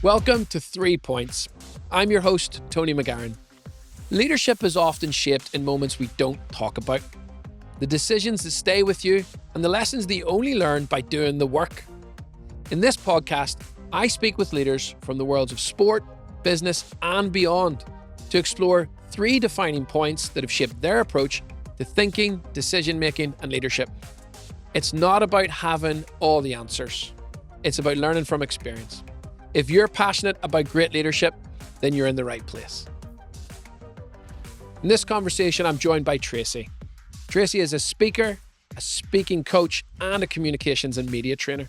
Welcome to 3 Points. I'm your host, Tony McGarren. Leadership is often shaped in moments we don't talk about. The decisions that stay with you and the lessons that you only learn by doing the work. In this podcast, I speak with leaders from the worlds of sport, business, and beyond to explore 3 defining points that have shaped their approach to thinking, decision-making, and leadership. It's not about having all the answers. It's about learning from experience. If you're passionate about great leadership, then you're in the right place. In this conversation, I'm joined by Tracey. Tracey is a speaker, a speaking coach, and a communications and media trainer.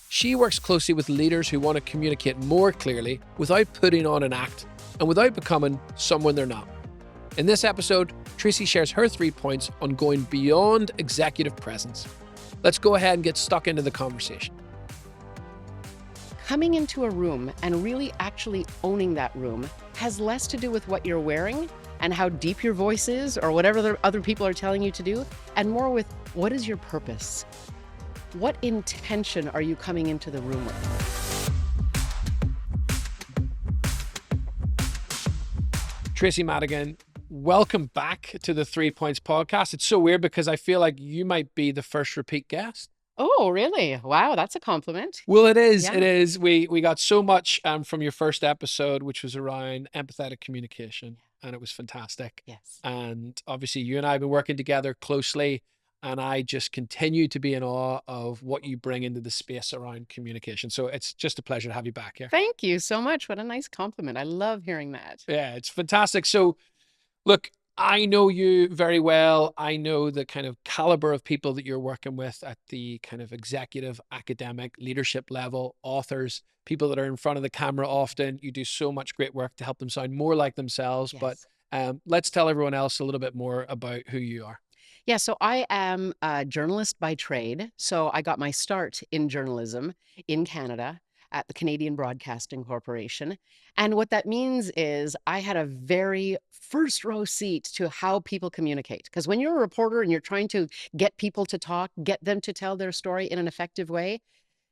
She works closely with leaders who want to communicate more clearly without putting on an act and without becoming someone they're not. In this episode, Tracey shares her 3 points on going beyond executive presence. Let's go ahead and get stuck into the conversation. Coming into a room and really actually owning that room has less to do with what you're wearing and how deep your voice is or whatever other people are telling you to do, and more with what is your purpose? What intention are you coming into the room with? Tracey Madigan, welcome back to the 3 Points podcast. It's so weird because I feel like you might be the first repeat guest. Oh, really? Wow, that's a compliment. Well, it is. Yeah. It is. We got so much from your first episode, which was around empathetic communication, and it was fantastic. Yes. And obviously, you and I have been working together closely, and I just continue to be in awe of what you bring into the space around communication. So it's just a pleasure to have you back here. Thank you so much. What a nice compliment. I love hearing that. Yeah, it's fantastic. So, look, I know you very well. I know the kind of caliber of people that you're working with at the kind of executive, academic, leadership level, authors, people that are in front of the camera often. You do so much great work to help them sound more like themselves. Yes. But let's tell everyone else a little bit more about who you are. Yeah, so I am a journalist by trade. So I got my start in journalism in Canada at the Canadian Broadcasting Corporation. And what that means is I had a very first row seat to how people communicate. Because when you're a reporter and you're trying to get people to talk, get them to tell their story in an effective way,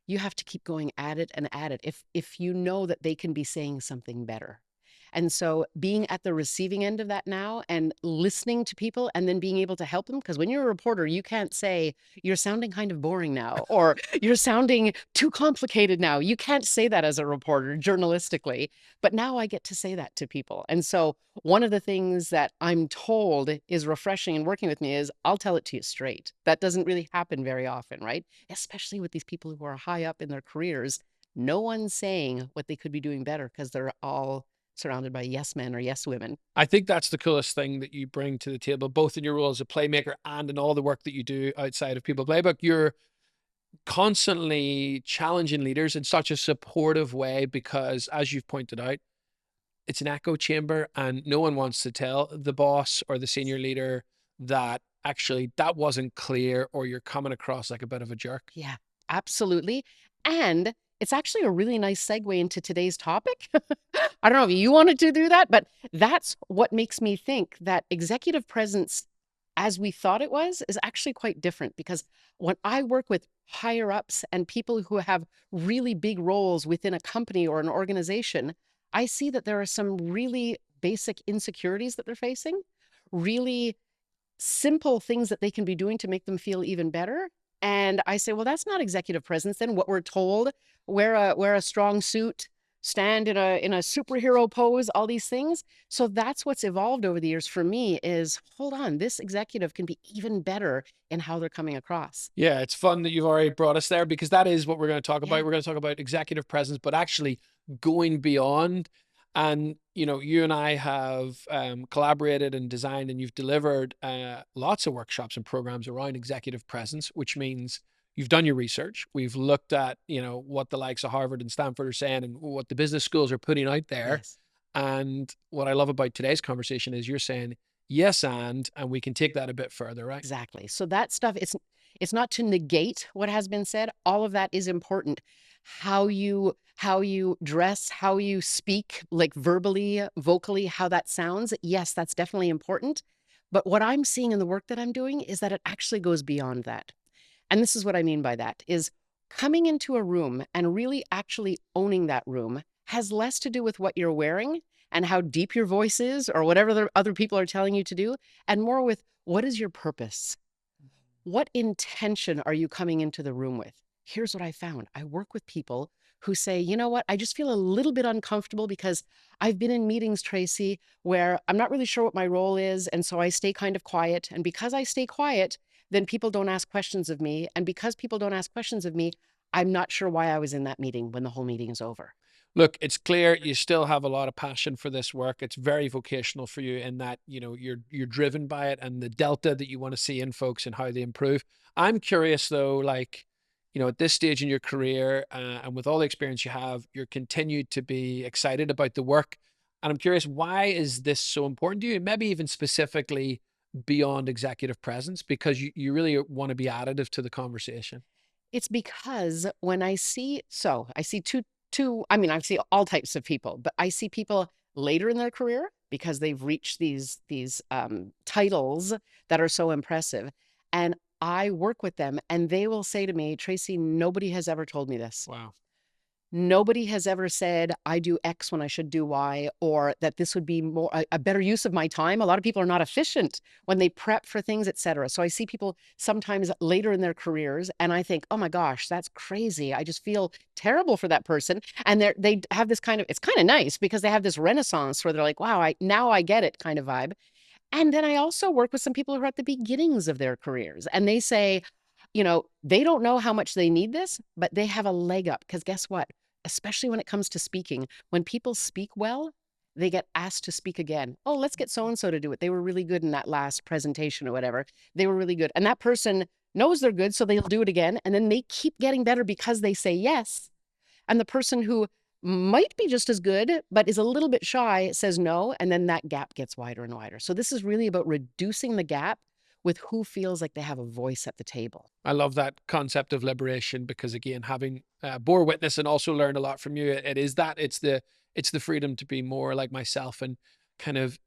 you have to keep going at it and at it if you know that they can be saying something better. And so being at the receiving end of that now and listening to people and then being able to help them, because when you're a reporter, you can't say, you're sounding kind of boring now, or you're sounding too complicated now. You can't say that as a reporter journalistically, but now I get to say that to people. And so one of the things that I'm told is refreshing in working with me is I'll tell it to you straight. That doesn't really happen very often, right? Especially with these people who are high up in their careers. No one's saying what they could be doing better because they're all surrounded by yes men or yes women. I think that's the coolest thing that you bring to the table, both in your role as a playmaker and in all the work that you do outside of People Playbook. You're constantly challenging leaders in such a supportive way because, as you've pointed out, it's an echo chamber and no one wants to tell the boss or the senior leader that actually that wasn't clear or you're coming across like a bit of a jerk. Yeah, absolutely. And it's actually a really nice segue into today's topic. I don't know if you wanted to do that, but that's what makes me think that executive presence, as we thought it was, is actually quite different. Because when I work with higher ups and people who have really big roles within a company or an organization, I see that there are some really basic insecurities that they're facing, really simple things that they can be doing to make them feel even better. And I say, well, that's not executive presence. Then what we're told, wear a strong suit, stand in a superhero pose, all these things. So that's what's evolved over the years for me is, hold on, this executive can be even better in how they're coming across. Yeah, it's fun that you've already brought us there because that is what we're going to talk about. Yeah. We're going to talk about executive presence, but actually going beyond. And, you know, you and I have collaborated and designed and you've delivered lots of workshops and programs around executive presence, which means you've done your research. We've looked at, you know, what the likes of Harvard and Stanford are saying and what the business schools are putting out there. Yes. And what I love about today's conversation is you're saying, yes, and we can take that a bit further, right? Exactly. So that stuff, it's not to negate what has been said. All of that is important. How you dress, how you speak, like verbally, vocally, how that sounds. Yes, that's definitely important. But what I'm seeing in the work that I'm doing is that it actually goes beyond that. And this is what I mean by that is coming into a room and really actually owning that room has less to do with what you're wearing and how deep your voice is or whatever the other people are telling you to do, and more with what is your purpose? What intention are you coming into the room with? Here's what I found. I work with people who say, you know what, I just feel a little bit uncomfortable because I've been in meetings, Tracey, where I'm not really sure what my role is. And so I stay kind of quiet. And because I stay quiet, then people don't ask questions of me. And because people don't ask questions of me, I'm not sure why I was in that meeting when the whole meeting is over. Look, it's clear you still have a lot of passion for this work. It's very vocational for you in that, you know, you're driven by it and the delta that you want to see in folks and how they improve. I'm curious though, like, you know, at this stage in your career and with all the experience you have, you're continued to be excited about the work. And I'm curious, why is this so important to you? Maybe even specifically beyond executive presence, because you really want to be additive to the conversation. It's because when I see I mean, I see all types of people, but I see people later in their career because they've reached these titles that are so impressive. And I work with them and they will say to me, Tracey, nobody has ever told me this. Wow. Nobody has ever said, I do X when I should do Y, or that this would be a better use of my time. A lot of people are not efficient when they prep for things, et cetera. So I see people sometimes later in their careers and I think, oh my gosh, that's crazy. I just feel terrible for that person. And they have this kind of, it's kind of nice because they have this renaissance where they're like, wow, now I get it kind of vibe. And then I also work with some people who are at the beginnings of their careers and they say, they don't know how much they need this, but they have a leg up because guess what? Especially when it comes to speaking, when people speak well, they get asked to speak again. Oh, let's get so-and-so to do it. They were really good in that last presentation or whatever. They were really good. And that person knows they're good, so they'll do it again. And then they keep getting better because they say yes. And the person who might be just as good, but is a little bit shy says no. And then that gap gets wider and wider. So this is really about reducing the gap with who feels like they have a voice at the table. I love that concept of liberation because again, having bore witness and also learned a lot from you, it's the freedom to be more like myself and kind of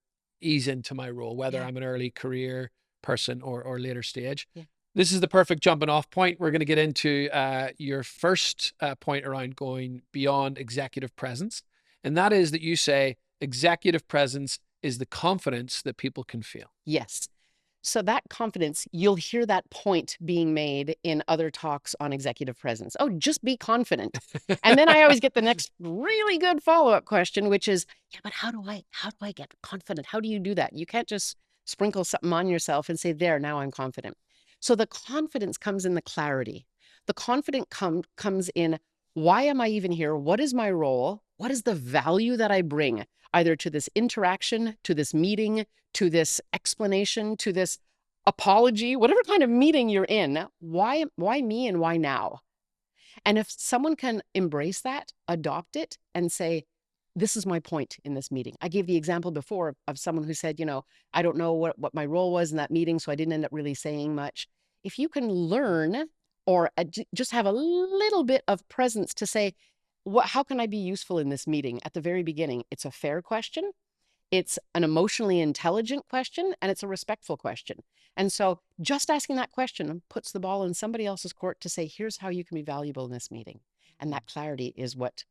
ease into my role, whether I'm an early career person or later stage. Yeah. This is the perfect jumping off point. We're going to get into your first point around going beyond executive presence. And that is that you say executive presence is the confidence that people can feel. Yes. So that confidence, you'll hear that point being made in other talks on executive presence. Oh, just be confident. And then I always get the next really good follow-up question, which is, yeah, but how do I get confident? How do you do that? You can't just sprinkle something on yourself and say, there, now I'm confident. So the confidence comes in the clarity. The confidence comes in, why am I even here? What is my role? What is the value that I bring either to this interaction, to this meeting, to this explanation, to this apology, whatever kind of meeting you're in? Why me and why now? And if someone can embrace that, adopt it and say, this is my point in this meeting. I gave the example before of someone who said, I don't know what my role was in that meeting, so I didn't end up really saying much. If you can learn or just have a little bit of presence to say, how can I be useful in this meeting at the very beginning? It's a fair question. It's an emotionally intelligent question, and it's a respectful question. And so just asking that question puts the ball in somebody else's court to say, here's how you can be valuable in this meeting. And that clarity is what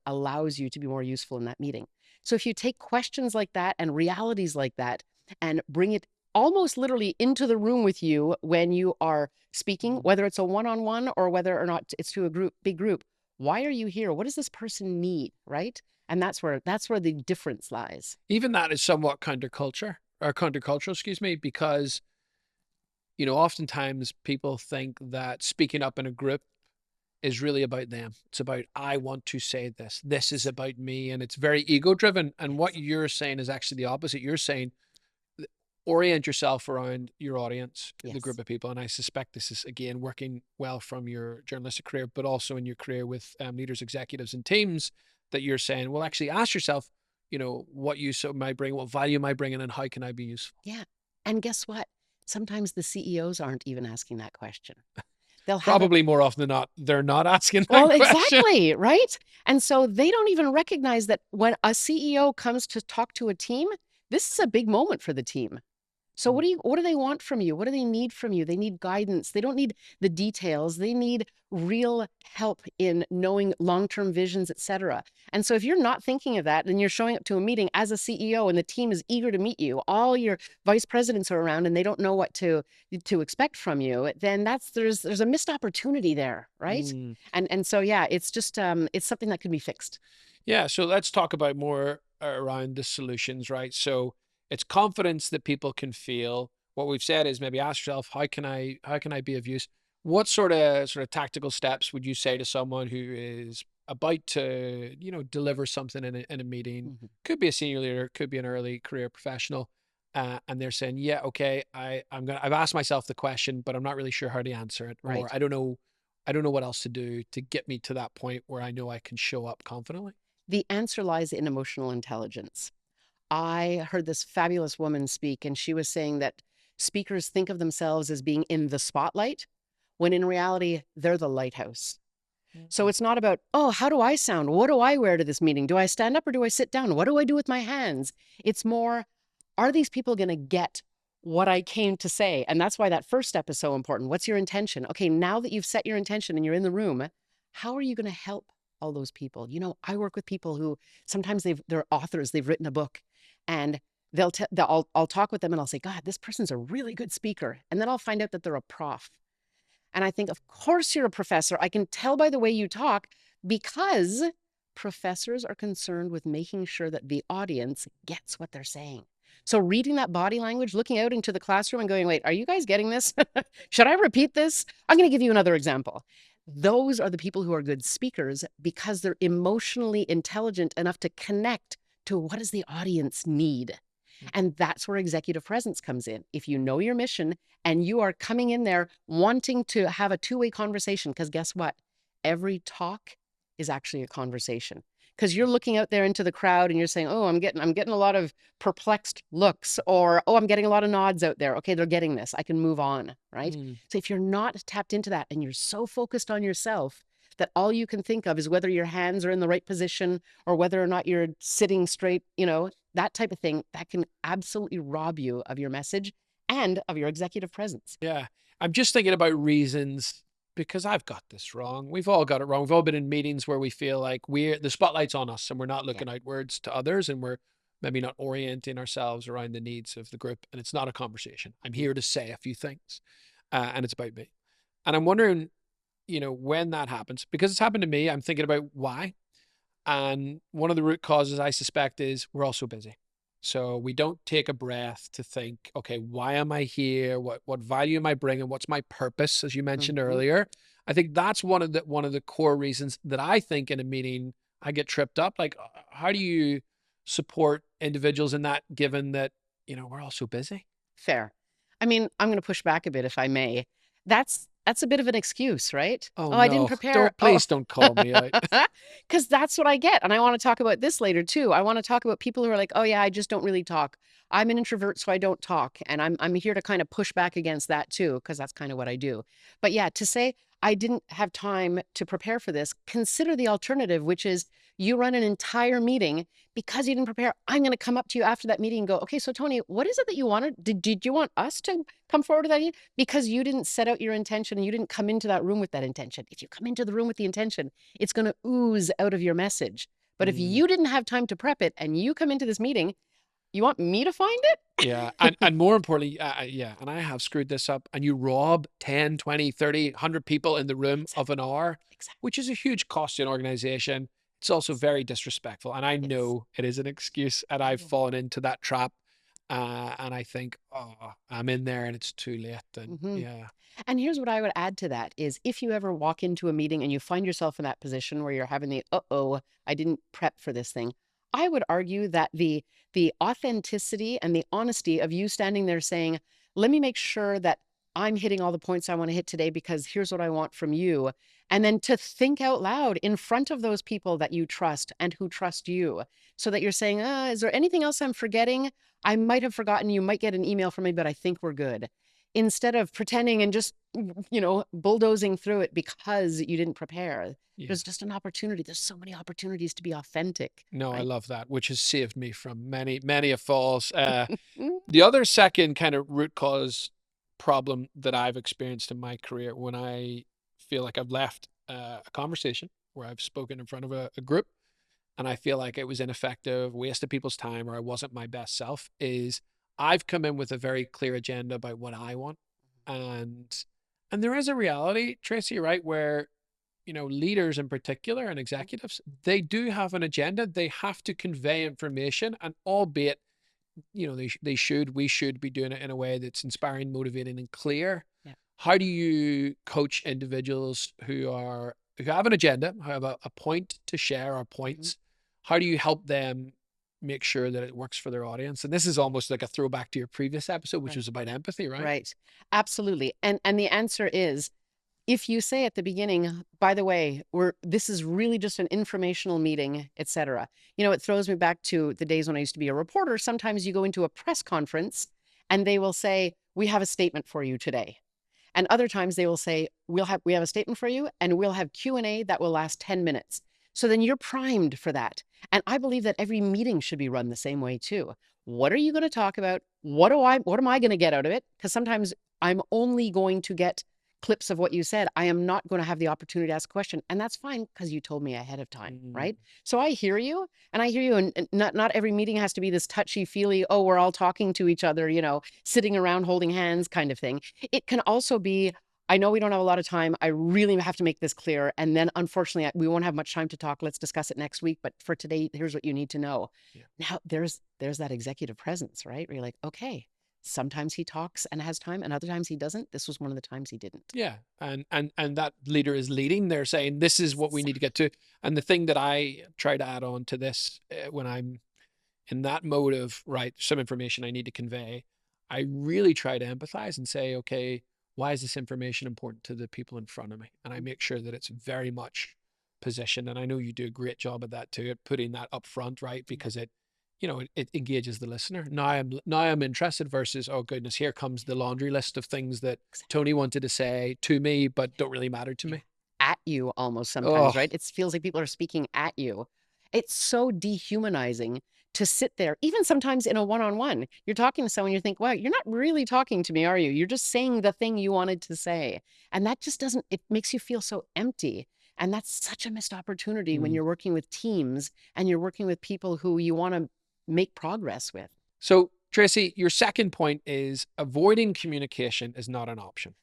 allows you to be more useful in that meeting. So if you take questions like that and realities like that and bring it almost literally into the room with you when you are speaking, whether it's a one-on-one or whether or not it's to a big group, why are you here? What does this person need, right? And that's where the difference lies. Even that is somewhat countercultural, excuse me, because, oftentimes people think that speaking up in a group is really about them. It's about, I want to say this. This is about me. And it's very ego driven. And what you're saying is actually the opposite. You're saying, orient yourself around your audience, the group of people. And I suspect this is, again, working well from your journalistic career, but also in your career with leaders, executives, and teams, that you're saying, well, actually ask yourself, what use might bring, what value am I bringing, and how can I be useful? Yeah. And guess what? Sometimes the CEOs aren't even asking that question. They'll probably more often than not, they're not asking that question. Exactly, right? And so they don't even recognize that when a CEO comes to talk to a team, this is a big moment for the team. So what do they want from you? What do they need from you? They need guidance. They don't need the details. They need real help in knowing long-term visions, etc. And so if you're not thinking of that, and you're showing up to a meeting as a CEO and the team is eager to meet you, all your vice presidents are around and they don't know what to expect from you, then there's a missed opportunity there, right? Mm. And so yeah, it's just it's something that can be fixed. Yeah, so let's talk about more around the solutions, right? So it's confidence that people can feel. What we've said is maybe ask yourself, how can I be of use? What sort of tactical steps would you say to someone who is about to, deliver something in a meeting? Mhm. Could be a senior leader, could be an early career professional, and they're saying, yeah, okay, I've asked myself the question, but I'm not really sure how to answer it, or Right. I don't know what else to do to get me to that point where I know I can show up confidently. The answer lies in emotional intelligence. I heard this fabulous woman speak, and she was saying that speakers think of themselves as being in the spotlight, when in reality, they're the lighthouse. So Mm. it's not about, oh, how do I sound? What do I wear to this meeting? Do I stand up or do I sit down? What do I do with my hands? It's more, are these people going to get what I came to say? And that's why that first step is so important. What's your intention? Okay, now that you've set your intention and you're in the room, how are you going to help all those people? I work with people who sometimes they're authors, they've written a book, and I'll talk with them and I'll say, God, this person's a really good speaker. And then I'll find out that they're a prof. And I think, of course, you're a professor. I can tell by the way you talk, because professors are concerned with making sure that the audience gets what they're saying. So, reading that body language, looking out into the classroom and going, wait, are you guys getting this? Should I repeat this? I'm going to give you another example. Those are the people who are good speakers because they're emotionally intelligent enough to connect to what does the audience need. And that's where executive presence comes in. If you know your mission and you are coming in there wanting to have a two-way conversation, because guess what? Every talk is actually a conversation. Because you're looking out there into the crowd and you're saying, oh, I'm getting a lot of perplexed looks, or oh, I'm getting a lot of nods out there. Okay, they're getting this. I can move on, right? Mm. So if you're not tapped into that and you're so focused on yourself that all you can think of is whether your hands are in the right position or whether or not you're sitting straight, that type of thing, that can absolutely rob you of your message and of your executive presence. Yeah. I'm just thinking about reasons because I've got this wrong. We've all got it wrong. We've all been in meetings where we feel like the spotlight's on us and we're not Yeah. looking outwards to others and we're maybe not orienting ourselves around the needs of the group. And it's not a conversation. I'm Mhm. here to say a few things, and it's about me. And I'm wondering, when that happens, because it's happened to me, I'm thinking about why. And one of the root causes I suspect is we're all so busy. So we don't take a breath to think, okay, why am I here? What value am I bringing? What's my purpose? As you mentioned Mhm. earlier, I think that's one of the core reasons that I think in a meeting I get tripped up. Like, how do you support individuals in that, given that we're all so busy? Fair. I mean, I'm going to push back a bit if I may. That's a bit of an excuse, right? Oh Oh, I didn't no, prepare. don't Oh, please don't call me out. because that's what I get. And I want to talk about this later too. I want to talk about people who are like, oh yeah, I just don't really talk. I'm an introvert, so I don't talk. And I'm here to kind of push back against that too, because that's kind of what I do. But yeah, to say I didn't have time to prepare for this, consider the alternative, which is you run an entire meeting because you didn't prepare. I'm going to come up to you after that meeting and go, okay, so Tony, what is it that you wanted? Did you want us to come forward with that idea? Because you didn't set out your intention and you didn't come into that room with that intention. If you come into the room with the intention, it's going to ooze out of your message. But if Mm. you didn't have time to prep it and you come into this meeting, you want me to find it? Yeah, and more importantly, yeah, and I have screwed this up, and you rob 10, 20, 30, 100 people in the room of Exactly. an hour, Exactly. which is a huge cost to an organization. It's also very disrespectful, and I Yes. know it is an excuse, and I've fallen into that trap, and I think, oh, I'm in there, and it's too late, and Hmm. yeah. And here's what I would add to that is if you ever walk into a meeting and you find yourself in that position where you're having the uh-oh, I didn't prep for this thing. I would argue that the authenticity and the honesty of you standing there saying, "Let me make sure that I'm hitting all the points I want to hit today because here's what I want from you." And then to think out loud in front of those people that you trust and who trust you so that you're saying, is there anything else I'm forgetting? I might have forgotten. You might get an email from me, but I think we're good. instead of pretending and just, bulldozing through it because you didn't prepare. Yeah. There's just an opportunity. There's so many opportunities to be authentic. No, I Right? love that, which has saved me from many, many a falls. Mm, The other second kind of root cause problem that I've experienced in my career when I feel like I've left a conversation where I've spoken in front of a group and I feel like it was ineffective, wasted people's time, or I wasn't my best self, is I've come in with a very clear agenda about what I want. And there is a reality, Tracy, right, where leaders in particular and executives, they do have an agenda. They have to convey information, and albeit, we should be doing it in a way that's inspiring, motivating, and clear. yeah. How do you coach individuals who have an agenda, who have a point to share or points? How do you help them make sure that it works for their audience? And this is almost like a throwback to your previous episode, which Right. was about empathy, right? Right. Absolutely. And the answer is, if you say at the beginning, by the way, this is really just an informational meeting, etc. It throws me back to the days when I used to be a reporter. Sometimes you go into a press conference and they will say, "We have a statement for you today." And other times they will say, we have a statement for you and we'll have Q&A that will last 10 minutes. So then you're primed for that. And I believe that every meeting should be run the same way too. What are you going to talk about? What am I going to get out of it? Because sometimes I'm only going to get clips of what you said. I am not going to have the opportunity to ask a question. And that's fine because you told me ahead of time, right? So I hear you and I hear you. And not every meeting has to be this touchy feely, oh, we're all talking to each other, sitting around holding hands kind of thing. It can also be, I know we don't have a lot of time. I really have to make this clear. And then unfortunately, we won't have much time to talk. Let's discuss it next week. But for today, here's what you need to know. Yeah. Now there's that executive presence, right? Where you're like, okay, sometimes he talks and has time and other times he doesn't. This was one of the times he didn't. Yeah. And that leader is leading. They're saying, this is what we need to get to. And the thing that I try to add on to this when I'm in that mode of, right, some information I need to convey, I really try to empathize and say, okay, why is this information important to the people in front of me? And I make sure that it's very much positioned. And I know you do a great job at that too, at putting that up front, right? Because it engages the listener. Now I'm interested versus, oh goodness, here comes the laundry list of things that Tony wanted to say to me, but don't really matter to me. At you almost sometimes, Oh, right? It feels like people are speaking at you. It's so dehumanizing to sit there, even sometimes in a one-on-one. You're talking to someone, you think, wow, you're not really talking to me, are you? You're just saying the thing you wanted to say. And that just doesn't, it makes you feel so empty. And that's such a missed opportunity when you're working with teams and you're working with people who you want to make progress with. So Tracy, your second point is avoiding communication is not an option.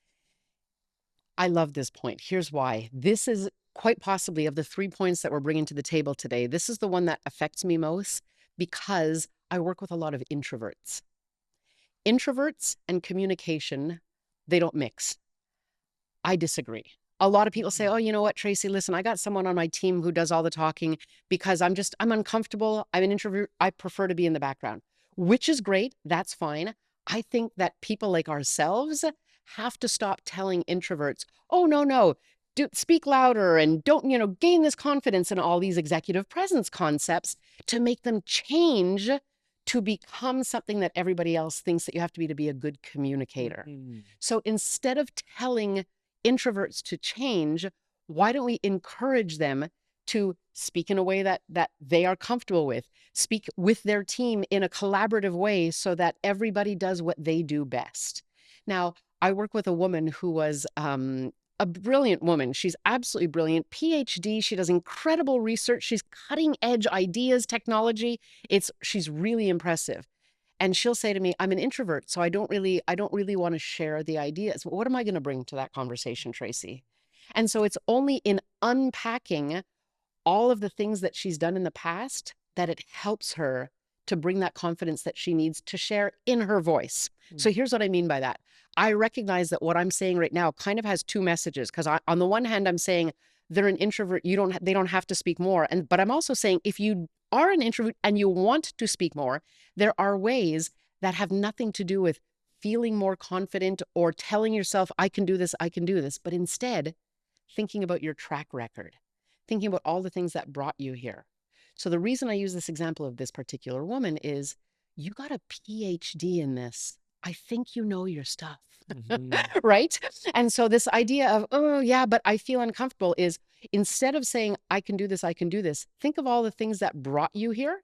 I love this point. Here's why. This is quite possibly, of the 3 points that we're bringing to the table today, this is the one that affects me most because I work with a lot of introverts. Introverts and communication, they don't mix. I disagree. A lot of people say, oh, you know what, Tracy, listen, I got someone on my team who does all the talking because I'm uncomfortable. I'm an introvert. I prefer to be in the background, which is great. That's fine. I think that people like ourselves have to stop telling introverts, oh, no, speak louder and don't, gain this confidence in all these executive presence concepts to make them change to become something that everybody else thinks that you have to be a good communicator. So instead of telling introverts to change, why don't we encourage them to speak in a way that they are comfortable with, speak with their team in a collaborative way so that everybody does what they do best. Now, I work with a woman who was a brilliant woman. She's absolutely brilliant. PhD. She does incredible research. She's cutting edge ideas, technology. She's really impressive. And she'll say to me, I'm an introvert, so I don't really want to share the ideas. What am I going to bring to that conversation, Tracy? And so it's only in unpacking all of the things that she's done in the past that it helps her to bring that confidence that she needs to share in her voice. So here's what I mean by that. I recognize that what I'm saying right now kind of has two messages, because on the one hand, I'm saying they're an introvert. They don't have to speak more. But I'm also saying if you are an introvert and you want to speak more, there are ways that have nothing to do with feeling more confident or telling yourself, I can do this, but instead thinking about your track record, thinking about all the things that brought you here. So the reason I use this example of this particular woman is you got a PhD in this. I think you know your stuff. right? And so this idea of, oh, yeah, but I feel uncomfortable is instead of saying, I can do this, think of all the things that brought you here.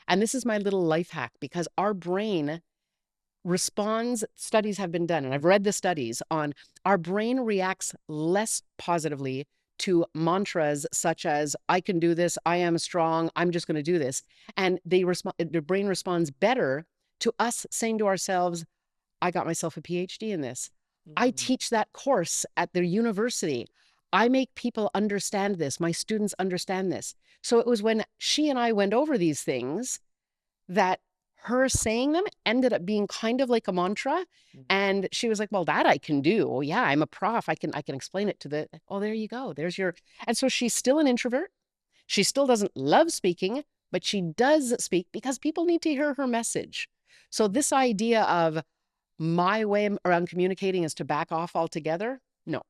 And this is my little life hack because our brain responds, studies have been done, and I've read the studies on our brain reacts less positively to mantras such as, I can do this, I am strong, I'm just going to do this. And the brain responds better to us saying to ourselves, I got myself a PhD in this. I teach that course at the university. I make people understand this. My students understand this. So it was when she and I went over these things that her saying them ended up being kind of like a mantra. And she was like, well, that I can do. Oh yeah, I'm a prof. I can explain it to the, oh, there you go. There's your, and so she's still an introvert. She still doesn't love speaking, but she does speak because people need to hear her message. So this idea of my way around communicating is to back off altogether. No.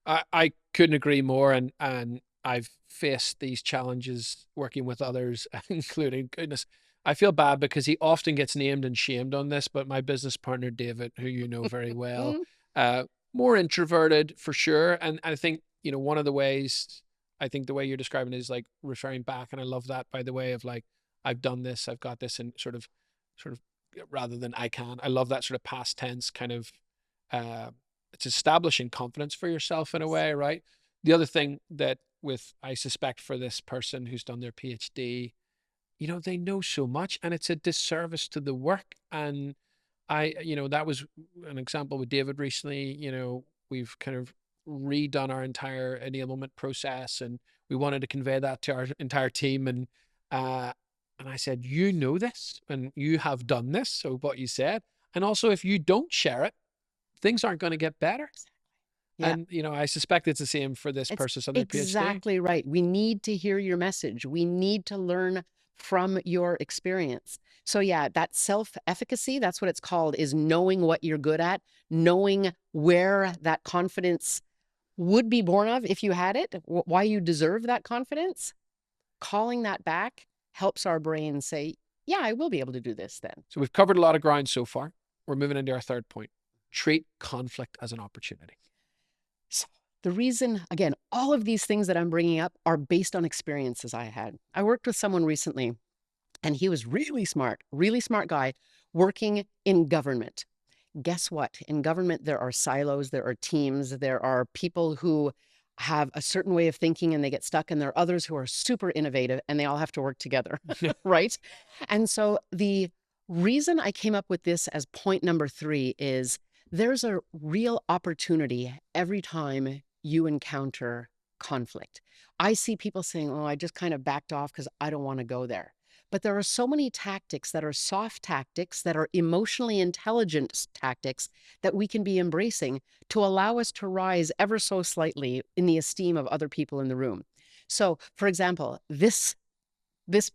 I couldn't agree more. And I've faced these challenges working with others, including, goodness, I feel bad because he often gets named and shamed on this, but my business partner, David, who you know very well, uh, more introverted for sure. And I think, you know, one of the ways, I think the way you're describing it is like referring back. And I love that, by the way, of like, I've done this, I've got this, and sort of rather than I can. I love that sort of past tense kind of, it's establishing confidence for yourself in a way, right? The other thing that with, I suspect for this person who's done their PhD, you know, they know so much and it's a disservice to the work. And you know, that was an example with David recently. You know, we've kind of redone our entire enablement process and we wanted to convey that to our entire team. And I said, you know this and you have done this. So what you said, and also if you don't share it, things aren't going to get better. Yeah. And, you know, I suspect it's the same for this It's person on their PhD. exactly right. We need to hear your message. We need to learn from your experience. So yeah, that self-efficacy, that's what it's called, is knowing what you're good at, knowing where that confidence would be born of if you had it, why you deserve that confidence. Calling that back helps our brain say, yeah, I will be able to do this then. So we've covered a lot of ground so far. We're moving into our third point. Treat conflict as an opportunity. So the reason, again, all of these things that I'm bringing up are based on experiences I had. I worked with someone recently, and he was really smart guy working in government. Guess what? In government, there are silos, there are teams, there are people who have a certain way of thinking and they get stuck, and there are others who are super innovative and they all have to work together, right? And so the reason I came up with this as point number 3 is there's a real opportunity every time you encounter conflict. I see people saying, oh, I just kind of backed off because I don't want to go there. But there are so many tactics that are soft tactics, that are emotionally intelligent tactics that we can be embracing to allow us to rise ever so slightly in the esteem of other people in the room. So, for example, this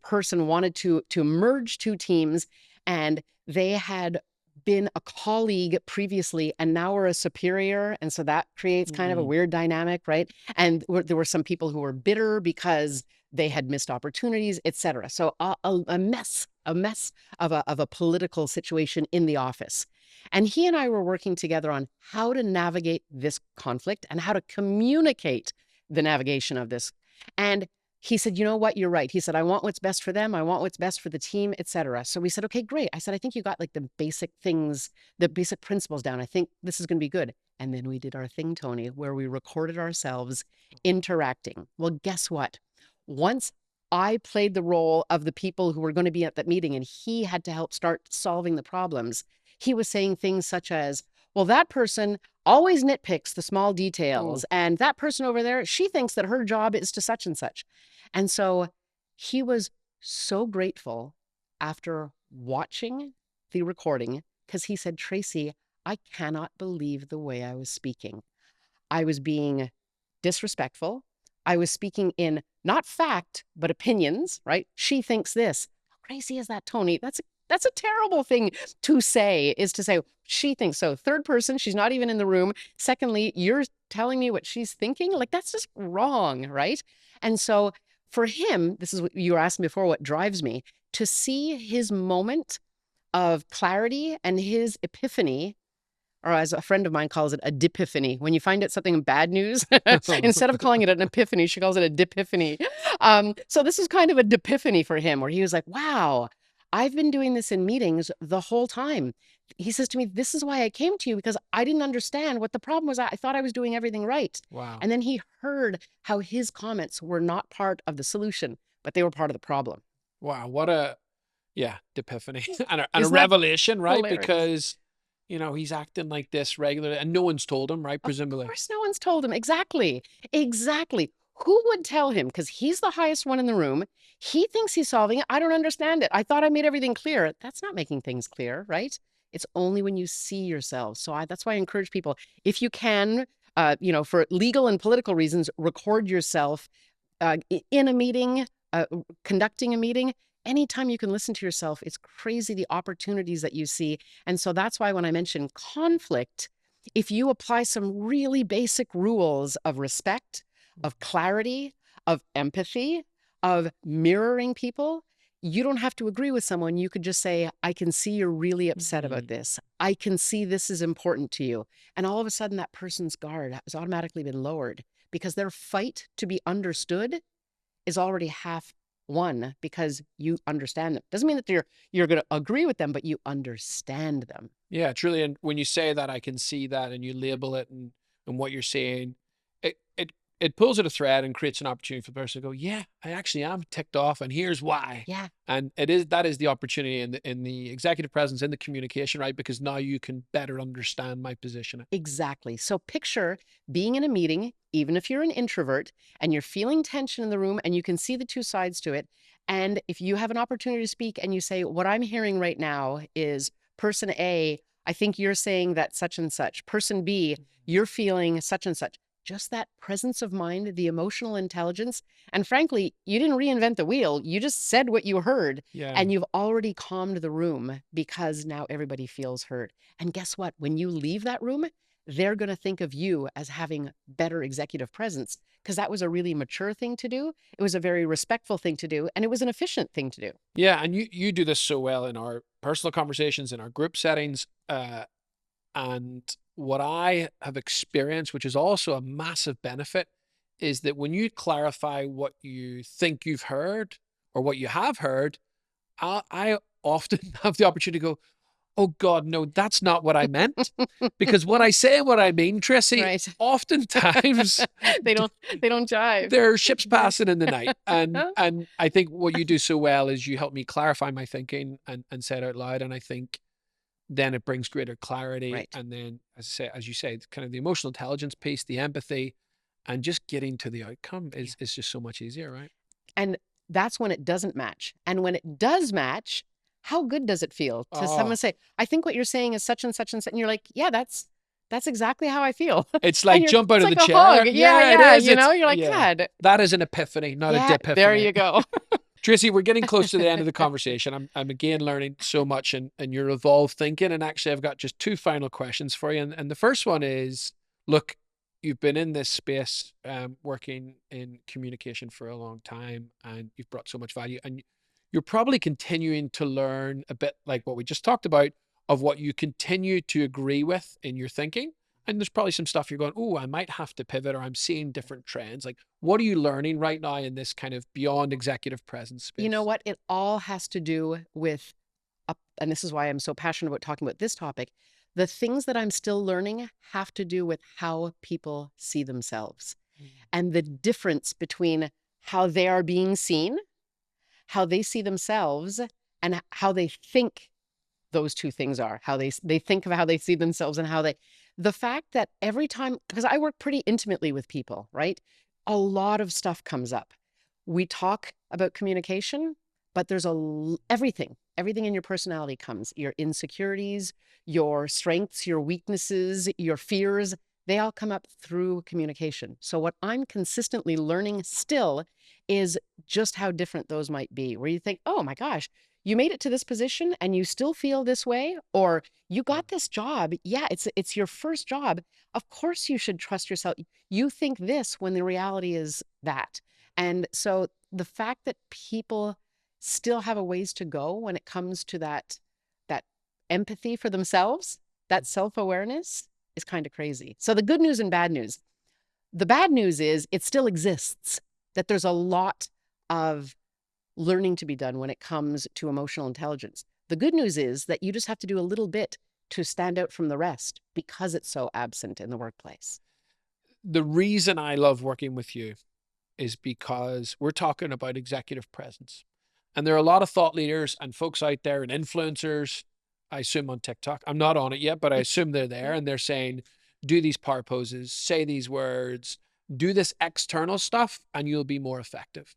person wanted to merge 2 teams, and they had been a colleague previously and now are a superior. And so that creates kind of a weird dynamic, right? And there were some people who were bitter because they had missed opportunities, et cetera. So a mess of a political situation in the office. And he and I were working together on how to navigate this conflict and how to communicate the navigation of this. And he said, you know what, you're right. He said, I want what's best for them. I want what's best for the team, et cetera. So we said, okay, great. I said, I think you got like the basic things, the basic principles down. I think this is going to be good. And then we did our thing, Tony, where we recorded ourselves interacting. Well, guess what? Once I played the role of the people who were going to be at that meeting and he had to help start solving the problems, he was saying things such as, well, that person always nitpicks the small details. And that person over there, she thinks that her job is to such and such. And so he was so grateful after watching the recording because he said, Tracey, I cannot believe the way I was speaking. I was being disrespectful. I was speaking in not fact, but opinions, right? She thinks this. How crazy is that, Tony? That's a terrible thing to say, is to say, she thinks so. Third person, she's not even in the room. Secondly, you're telling me what she's thinking? Like, that's just wrong, right? And so for him, this is what you were asking before, what drives me, to see his moment of clarity and his epiphany or as a friend of mine calls it, a dipiphany. When you find out something bad news, instead of calling it an epiphany, she calls it a dipiphany. So this is kind of a dipiphany for him, where he was like, wow, I've been doing this in meetings the whole time. He says to me, this is why I came to you, because I didn't understand what the problem was. I thought I was doing everything right. Wow. And then he heard how his comments were not part of the solution, but they were part of the problem. Wow. What a, yeah, epiphany and a Isn't that revelation, right? hilarious? Because, you know, he's acting like this regularly and no one's told him, right? Of Presumably. course, no one's told him. Exactly. Exactly. Who would tell him? Because he's the highest one in the room. He thinks he's solving it. I don't understand it. I thought I made everything clear. That's not making things clear, right? It's only when you see yourself. So that's why I encourage people, if you can, for legal and political reasons, record yourself in a meeting, conducting a meeting. Anytime you can listen to yourself, it's crazy the opportunities that you see. And so that's why when I mention conflict, if you apply some really basic rules of respect, of clarity, of empathy, of mirroring people, you don't have to agree with someone. You could just say, I can see you're really upset about this. I can see this is important to you. And all of a sudden that person's guard has automatically been lowered because their fight to be understood is already half won because you understand them. Doesn't mean that you're going to agree with them, but you understand them. Yeah, truly. And when you say that, I can see that, and you label it and what you're saying, it pulls at a thread and creates an opportunity for the person to go, yeah, I actually am ticked off, and here's why. Yeah. And that is the opportunity in the executive presence, in the communication, right? Because now you can better understand my position. Exactly. So picture being in a meeting, even if you're an introvert and you're feeling tension in the room and you can see the two sides to it. And if you have an opportunity to speak and you say, what I'm hearing right now is person A, I think you're saying that such and such. Person B, you're feeling such and such. Just that presence of mind, the emotional intelligence. And frankly, you didn't reinvent the wheel. You just said what you heard. Yeah. And you've already calmed the room because now everybody feels heard. And guess what? When you leave that room, they're going to think of you as having better executive presence because that was a really mature thing to do. It was a very respectful thing to do. And it was an efficient thing to do. Yeah. And you do this so well in our personal conversations, in our group settings. And what I have experienced, which is also a massive benefit, is that when you clarify what you think you've heard or what you have heard, I often have the opportunity to go, oh God, no, that's not what I meant. Because what I say and what I mean, Tracey, Right. oftentimes they don't jive. there are ships passing in the night. And I think what you do so well is you help me clarify my thinking and say it out loud. And I think then it brings greater clarity. Right. And then, as you say, kind of the emotional intelligence piece, the empathy, and just getting to the outcome is just so much easier, right? And that's when it doesn't match. And when it does match, how good does it feel to someone say, I think what you're saying is such and such and such. And you're like, yeah, that's exactly how I feel. It's like jump out of like the a chair. Hug. Yeah. It is. You're like, God. That is an epiphany, not a dipiphany. There you go. Tracey, we're getting close to the end of the conversation. I'm again learning so much and your evolved thinking. And actually, I've got just two final questions for you. And the first one is, look, you've been in this space, working in communication for a long time, and you've brought so much value. And you're probably continuing to learn a bit like what we just talked about, of what you continue to agree with in your thinking. And there's probably some stuff you're going, oh, I might have to pivot, or I'm seeing different trends. Like, what are you learning right now in this kind of beyond executive presence space? You know what? It all has to do with, and this is why I'm so passionate about talking about this topic. The things that I'm still learning have to do with how people see themselves and the difference between how they are being seen, how they see themselves, and how they think those two things are, how they think of how they see themselves and how the fact that every time, because I work pretty intimately with people, right? A lot of stuff comes up. We talk about communication, but there's everything in your personality comes, your insecurities, your strengths, your weaknesses, your fears, they all come up through communication. So what I'm consistently learning still is just how different those might be, where you think, oh my gosh, you made it to this position and you still feel this way, or you got this job. Yeah, it's your first job. Of course you should trust yourself. You think this when the reality is that. And so the fact that people still have a ways to go when it comes to that empathy for themselves that self-awareness is kind of crazy. So the good news and bad news. The bad news is it still exists, that there's a lot of learning to be done when it comes to emotional intelligence. The good news is that you just have to do a little bit to stand out from the rest because it's so absent in the workplace. The reason I love working with you is because we're talking about executive presence. And there are a lot of thought leaders and folks out there and influencers, I assume on TikTok. I'm not on it yet, but I assume they're there and they're saying, do these power poses, say these words, do this external stuff, and you'll be more effective.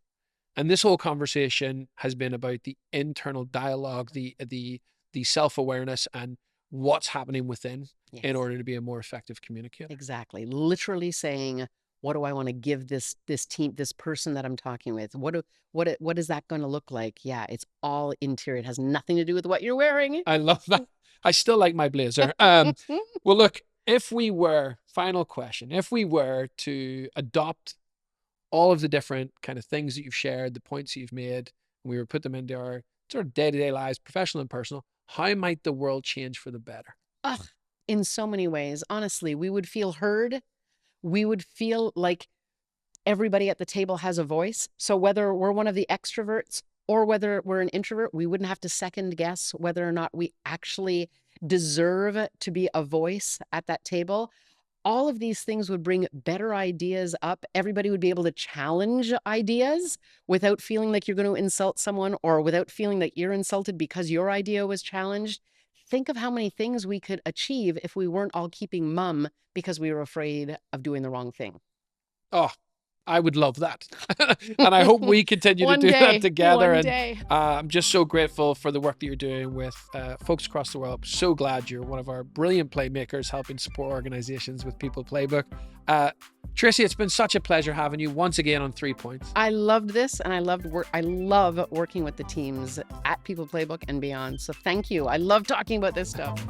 And this whole conversation has been about the internal dialogue, the self-awareness and what's happening within in order to be a more effective communicator. Exactly. Literally saying, what do I want to give this team, this person that I'm talking with? What is that going to look like? Yeah, it's all interior. It has nothing to do with what you're wearing. I love that. I still like my blazer. Well, look, final question, if we were to adopt all of the different kind of things that you've shared, the points that you've made, and we were put them into our sort of day-to-day lives, professional and personal, how might the world change for the better? In so many ways. Honestly, we would feel heard. We would feel like everybody at the table has a voice. So whether we're one of the extroverts or whether we're an introvert, we wouldn't have to second guess whether or not we actually deserve to be a voice at that table. All of these things would bring better ideas up. Everybody would be able to challenge ideas without feeling like you're going to insult someone or without feeling that you're insulted because your idea was challenged. Think of how many things we could achieve if we weren't all keeping mum because we were afraid of doing the wrong thing. Oh, I would love that. And I hope we continue to do that together. And I'm just so grateful for the work that you're doing with folks across the world. I'm so glad you're one of our brilliant playmakers helping support organizations with People Playbook. Tracey, it's been such a pleasure having you once again on 3 Points. I loved this, and I love working with the teams at People Playbook and beyond. So thank you. I love talking about this stuff.